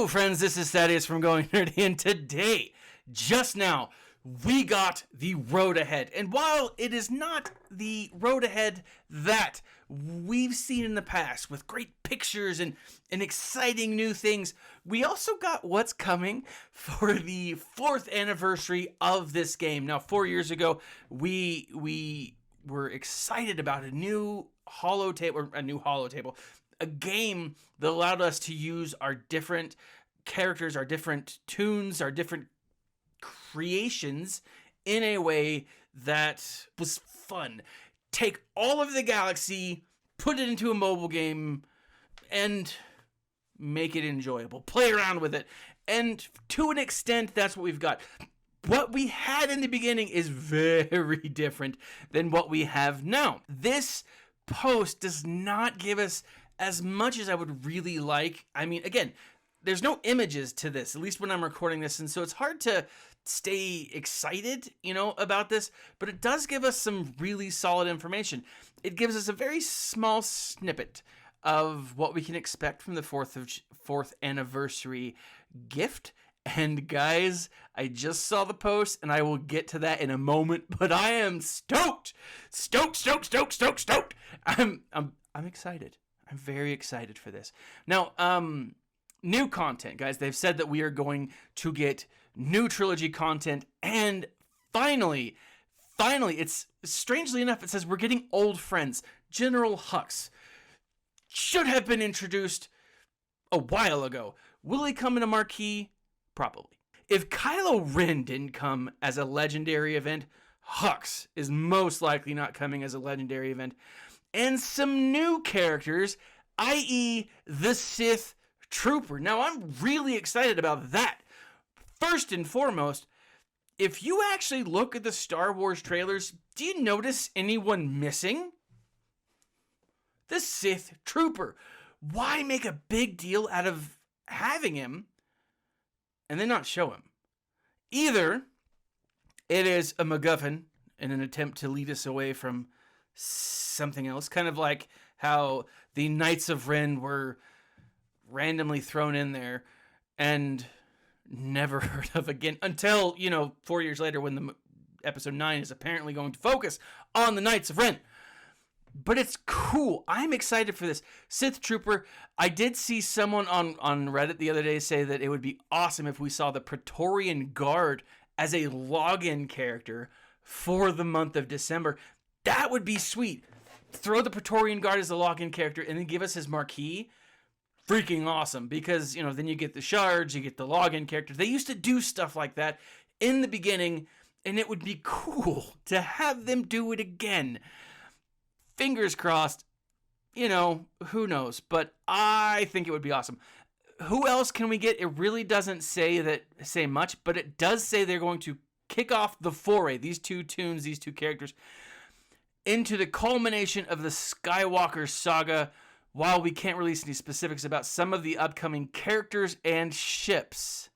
Hello, friends. This is Thaddeus from Going Nerdy, and today, just now, we got the road ahead. And while it is not the road ahead that we've seen in the past with great pictures and exciting new things, we also got what's coming for the 4th anniversary of this game. Now, 4 years ago, we were excited about a new holotable, a game that allowed us to use our different characters, our different tunes, our different creations in a way that was fun. Take all of the galaxy, put it into a mobile game, and make it enjoyable. Play around with it. And to an extent, that's what we've got. What we had in the beginning is very different than what we have now. This post does not give us as much as I would really like. I mean, again, there's no images to this, at least when I'm recording this, and so it's hard to stay excited, about this, but it does give us some really solid information. It gives us a very small snippet of what we can expect from the 4th anniversary gift. And guys, I just saw the post, and I will get to that in a moment, but I am stoked. I'm excited. I'm very excited for this. Now, new content, guys. They've said that we are going to get new trilogy content, and finally, it's strangely enough, it says we're getting old friends. General Hux should have been introduced a while ago. Will he come in a marquee? Probably. If Kylo Ren didn't come as a legendary event, Hux is most likely not coming as a legendary event. And some new characters, i.e. the Sith Trooper. Now, I'm really excited about that. First and foremost, if you actually look at the Star Wars trailers, do you notice anyone missing? The Sith Trooper. Why make a big deal out of having him and then not show him? Either it is a MacGuffin in an attempt to lead us away from something else, kind of like how the Knights of Ren were randomly thrown in there and never heard of again until, 4 years later when the episode 9 is apparently going to focus on the Knights of Ren. But it's cool. I'm excited for this. Sith Trooper, I did see someone on Reddit the other day say that it would be awesome if we saw the Praetorian Guard as a login character for the month of December. That would be sweet. Throw the Praetorian Guard as a login character and then give us his marquee. Freaking awesome. Because, then you get the shards, you get the login character. They used to do stuff like that in the beginning, and it would be cool to have them do it again. Fingers crossed. Who knows? But I think it would be awesome. Who else can we get? It really doesn't say much, but it does say they're going to kick off the foray, these two tunes, these two characters, into the culmination of the Skywalker saga. While we can't release any specifics about some of the upcoming characters and ships,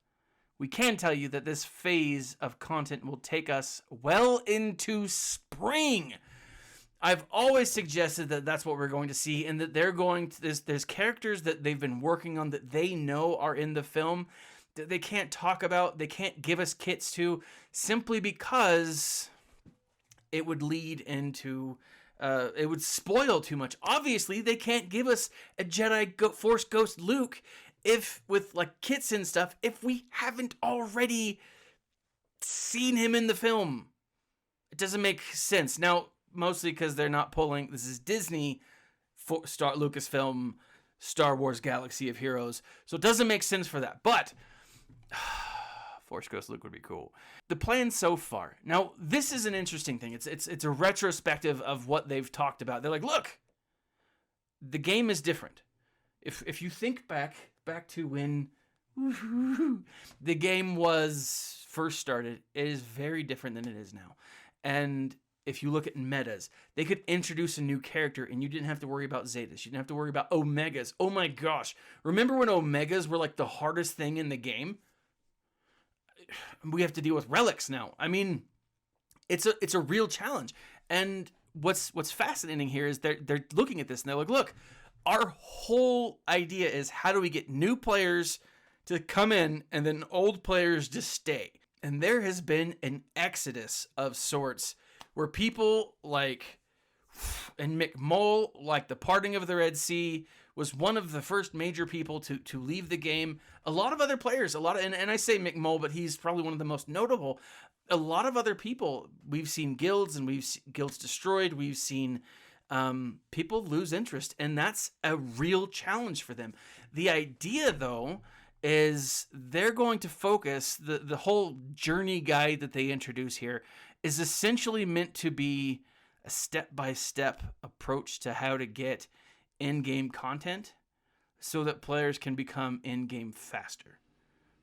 we can tell you that this phase of content will take us well into spring. I've always suggested that that's what we're going to see, and that they're going to, there's characters that they've been working on that they know are in the film that they can't talk about, they can't give us kits to, simply because it would lead into, it would spoil too much. Obviously, they can't give us a Jedi Force Ghost Luke with kits and stuff if we haven't already seen him in the film. It doesn't make sense. Now, mostly because they're not pulling, this is Disney, Lucasfilm, Star Wars Galaxy of Heroes, so it doesn't make sense for that. But Force Ghost Luke would be cool. The plan so far. Now, this is an interesting thing. It's a retrospective of what they've talked about. They're like, look, the game is different. If you think back to when the game was first started, it is very different than it is now. And if you look at metas, they could introduce a new character and you didn't have to worry about Zetas. You didn't have to worry about Omegas. Oh my gosh. Remember when Omegas were the hardest thing in the game? We have to deal with relics now. I mean, it's a real challenge. And what's fascinating here is they're looking at this and they're like, look, our whole idea is how do we get new players to come in and then old players to stay. And there has been an exodus of sorts where people like, and McMull, like the parting of the Red Sea, was one of the first major people to leave the game. A lot of other players, and I say McMull, but he's probably one of the most notable. A lot of other people, we've seen guilds, and we've seen guilds destroyed. We've seen people lose interest, and that's a real challenge for them. The idea, though, is they're going to focus, the whole journey guide that they introduce here is essentially meant to be a step-by-step approach to how to get in-game content so that players can become in-game faster,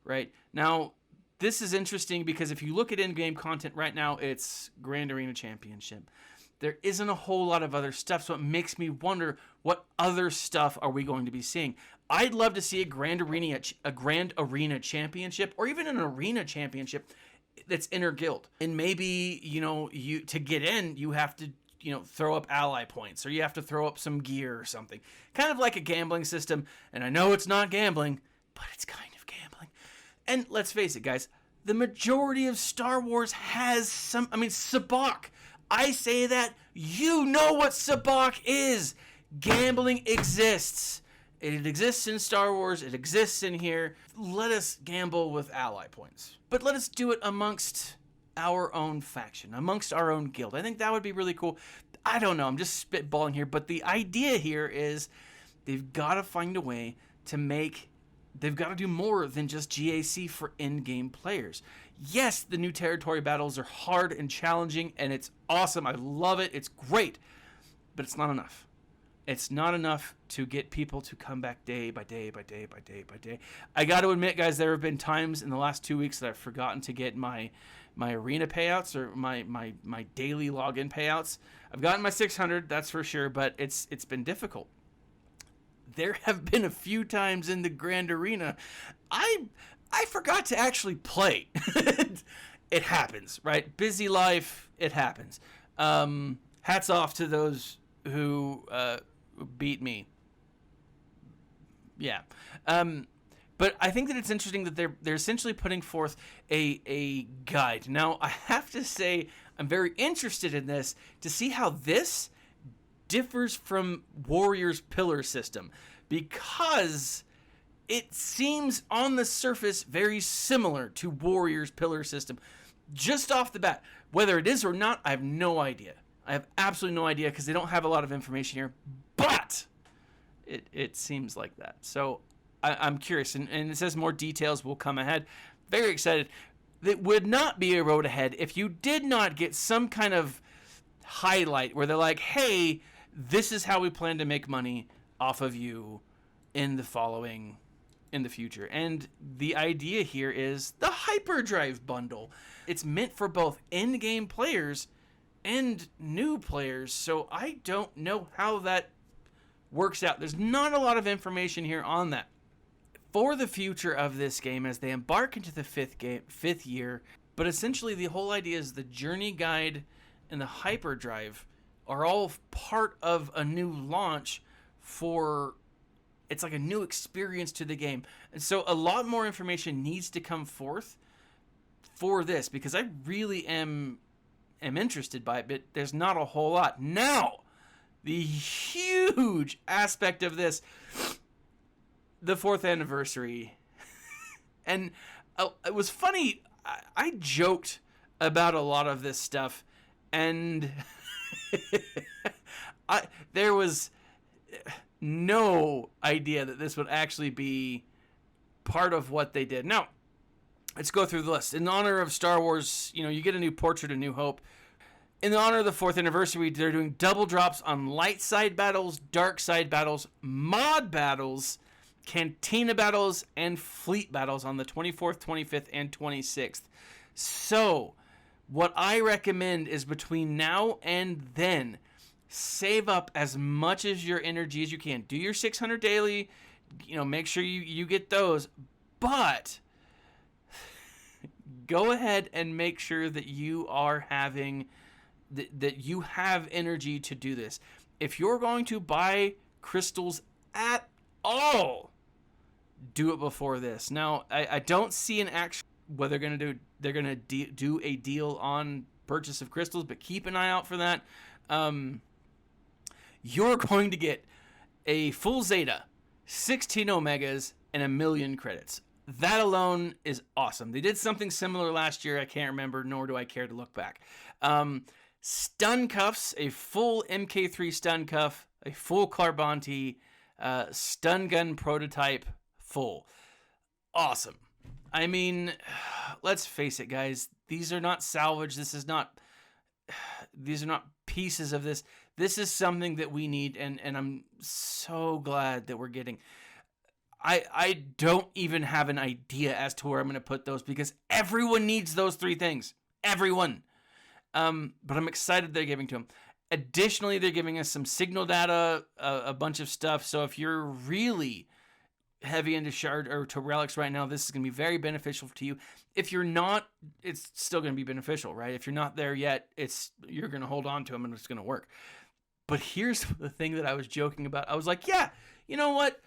right? Now, this is interesting because if you look at in-game content right now, it's Grand Arena Championship. There isn't a whole lot of other stuff, so it makes me wonder what other stuff are we going to be seeing. I'd love to see a Grand Arena Championship, or even an Arena Championship that's inter-guild. And maybe, you to get in, you have to, throw up ally points, or you have to throw up some gear or something. Kind of like a gambling system. And I know it's not gambling, but it's kind of gambling. And let's face it, guys, the majority of Star Wars has Sabacc. I say that, you know what Sabacc is. Gambling exists. It exists in Star Wars. It exists in here. Let us gamble with ally points. But let us do it amongst our own faction, amongst our own guild. I think that would be really cool. I don't know. I'm just spitballing here. But the idea here is they've got to find a way to they've got to do more than just GAC for in-game players. Yes, the new territory battles are hard and challenging, and it's awesome. I love it. It's great. But it's not enough. It's not enough to get people to come back day by day by day by day by day. I got to admit, guys, there have been times in the last 2 weeks that I've forgotten to get my arena payouts or my daily login payouts. I've gotten my 600, that's for sure, but it's been difficult. There have been a few times in the Grand Arena I forgot to actually play. It happens, right? Busy life, it happens. Hats off to those who beat me. Yeah. But I think that it's interesting that they're essentially putting forth a guide. Now, I have to say I'm very interested in this to see how this differs from Warrior's pillar system, because it seems on the surface very similar to Warrior's pillar system. Just off the bat, whether it is or not, I have no idea. I have absolutely no idea because they don't have a lot of information here, but it seems like that. So I'm curious, and it says more details will come ahead. Very excited. It would not be a road ahead if you did not get some kind of highlight where they're like, hey, this is how we plan to make money off of you in the future. And the idea here is the Hyperdrive bundle. It's meant for both in-game players and new players, so I don't know how that works out. There's not a lot of information here on that. For the future of this game, as they embark into the fifth year, but essentially the whole idea is the journey guide and the hyperdrive are all part of a new launch it's like a new experience to the game. And so a lot more information needs to come forth for this, because I really am interested by it, but there's not a whole lot. Now, the huge aspect of this, the 4th anniversary. And it was funny, I joked about a lot of this stuff, and there was no idea that this would actually be part of what they did. Now, let's go through the list. In honor of Star Wars, you get a new Portrait of New Hope. In honor of the 4th anniversary, they're doing double drops on light side battles, dark side battles, mod battles, cantina battles, and fleet battles on the 24th, 25th, and 26th. So, what I recommend is between now and then, save up as much as your energy as you can. Do your 600 daily, make sure you get those, but go ahead and make sure that you are having that you have energy to do this. If you're going to buy crystals at all, do it before this. Now, I don't see an actual what they're gonna do. They're gonna do a deal on purchase of crystals, but keep an eye out for that. You're going to get a full Zeta, 16 Omegas, and 1,000,000 credits. That alone is awesome. They did something similar last year. I can't remember, nor do I care to look back. Stun cuffs, a full MK3 stun cuff, a full Carbonti, stun gun prototype, full. Awesome. I mean, let's face it, guys. These are not salvage. These are not pieces of this. This is something that we need, and I'm so glad that we're getting. I don't even have an idea as to where I'm going to put those because everyone needs those 3 things. Everyone. But I'm excited they're giving to them. Additionally, they're giving us some signal data, a bunch of stuff. So if you're really heavy into shard or to relics right now, this is going to be very beneficial to you. If you're not, it's still going to be beneficial, right? If you're not there yet, you're going to hold on to them and it's going to work. But here's the thing that I was joking about. I was like, yeah, you know what?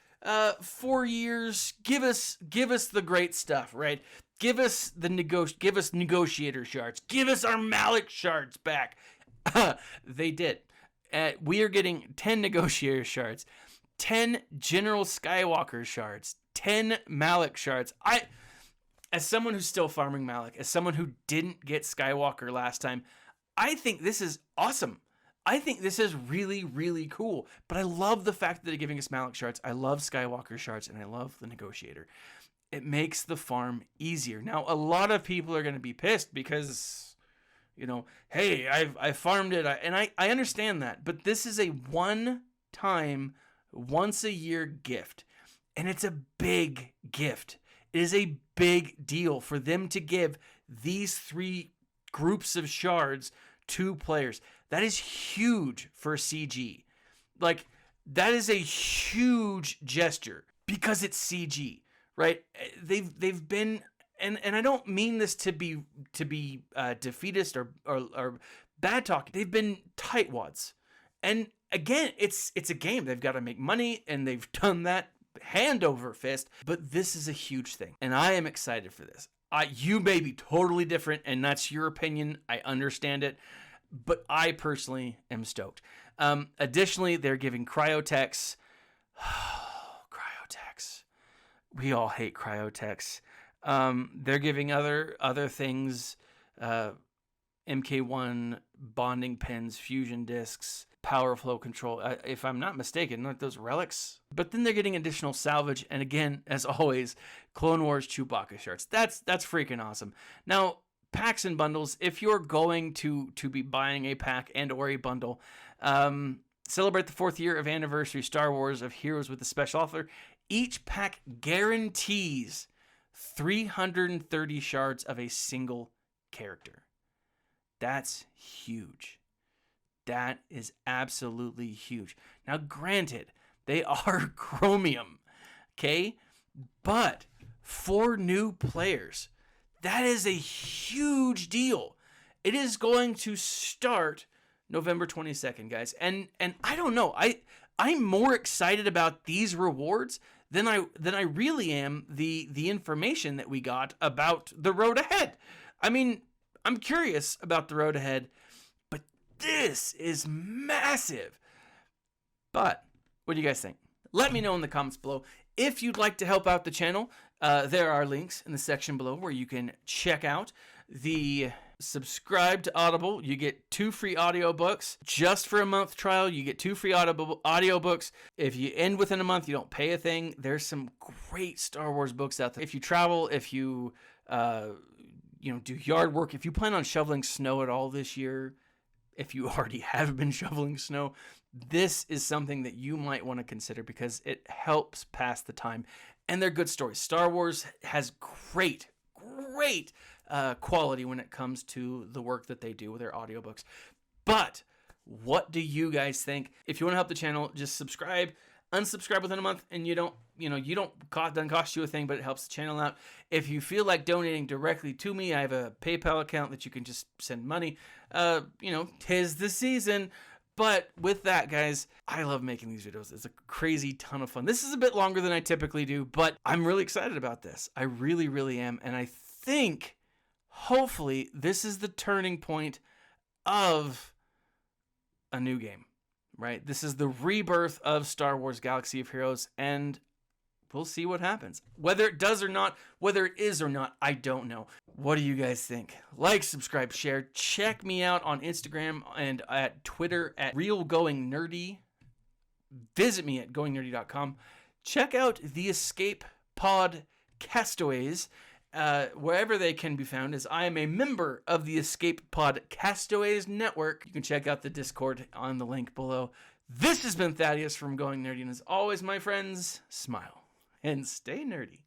4 years, give us the great stuff, right? Give us negotiator shards. Give us our Malik shards back. They did. We are getting 10 negotiator shards, 10 General Skywalker shards, 10 Malik shards. As someone who's still farming Malik, as someone who didn't get Skywalker last time, I think this is awesome. I think this is really, really cool. But I love the fact that they're giving us Malik shards. I love Skywalker shards, and I love the Negotiator. It makes the farm easier. Now, a lot of people are going to be pissed because, hey, I farmed it. And I understand that. But this is a one-time, once-a-year gift. And it's a big gift. It is a big deal for them to give these 3 groups of shards to players. That is huge for CG. Like, that is a huge gesture because it's CG, right? They've been, and I don't mean this to be defeatist or bad talk. They've been tightwads, and again, it's a game. They've got to make money, and they've done that hand over fist. But this is a huge thing, and I am excited for this. You may be totally different, and that's your opinion. I understand it. But I personally am stoked. Additionally, they're giving cryotechs. Cryotechs. We all hate cryotechs. They're giving other things. MK1 bonding pins, fusion discs, power flow control. If I'm not mistaken, aren't those relics? But then they're getting additional salvage. And again, as always, Clone Wars Chewbacca shirts. That's freaking awesome. Now, packs and bundles, if you're going to be buying a pack and or a bundle, celebrate the 4th year of anniversary Star Wars of Heroes with a special offer. Each pack guarantees 330 shards of a single character. That's huge. That is absolutely huge. Now, granted, they are chromium, okay? But for new players, that is a huge deal. It is going to start November 22nd, guys. And I don't know. I'm more excited about these rewards than I really am the information that we got about the road ahead. I mean, I'm curious about the road ahead, but this is massive. But what do you guys think? Let me know in the comments below. If you'd like to help out the channel, there are links in the section below where you can check out the subscribe to Audible. You get 2 free audiobooks. Just for a month trial, you get 2 free audiobooks. If you end within a month, you don't pay a thing. There's some great Star Wars books out there. If you travel, if you do yard work, if you plan on shoveling snow at all this year, if you already have been shoveling snow, this is something that you might want to consider because it helps pass the time. And they're good stories. Star Wars has great quality when it comes to the work that they do with their audiobooks. But what do you guys think? If you want to help the channel, just subscribe. Unsubscribe within a month, and doesn't cost you a thing, but it helps the channel out. If you feel like donating directly to me, I have a PayPal account that you can just send money. 'Tis the season. But with that, guys, I love making these videos. It's a crazy ton of fun. This is a bit longer than I typically do, but I'm really excited about this. I really, really am. And I think, hopefully, this is the turning point of a new game, right? This is the rebirth of Star Wars Galaxy of Heroes, and we'll see what happens. Whether it does or not, whether it is or not, I don't know. What do you guys think? Like, subscribe, share. Check me out on Instagram and at Twitter at RealGoingNerdy. Visit me at goingnerdy.com. Check out the Escape Pod Castaways, wherever they can be found, as I am a member of the Escape Pod Castaways Network. You can check out the Discord on the link below. This has been Thaddeus from Going Nerdy, and as always, my friends, smile and stay nerdy.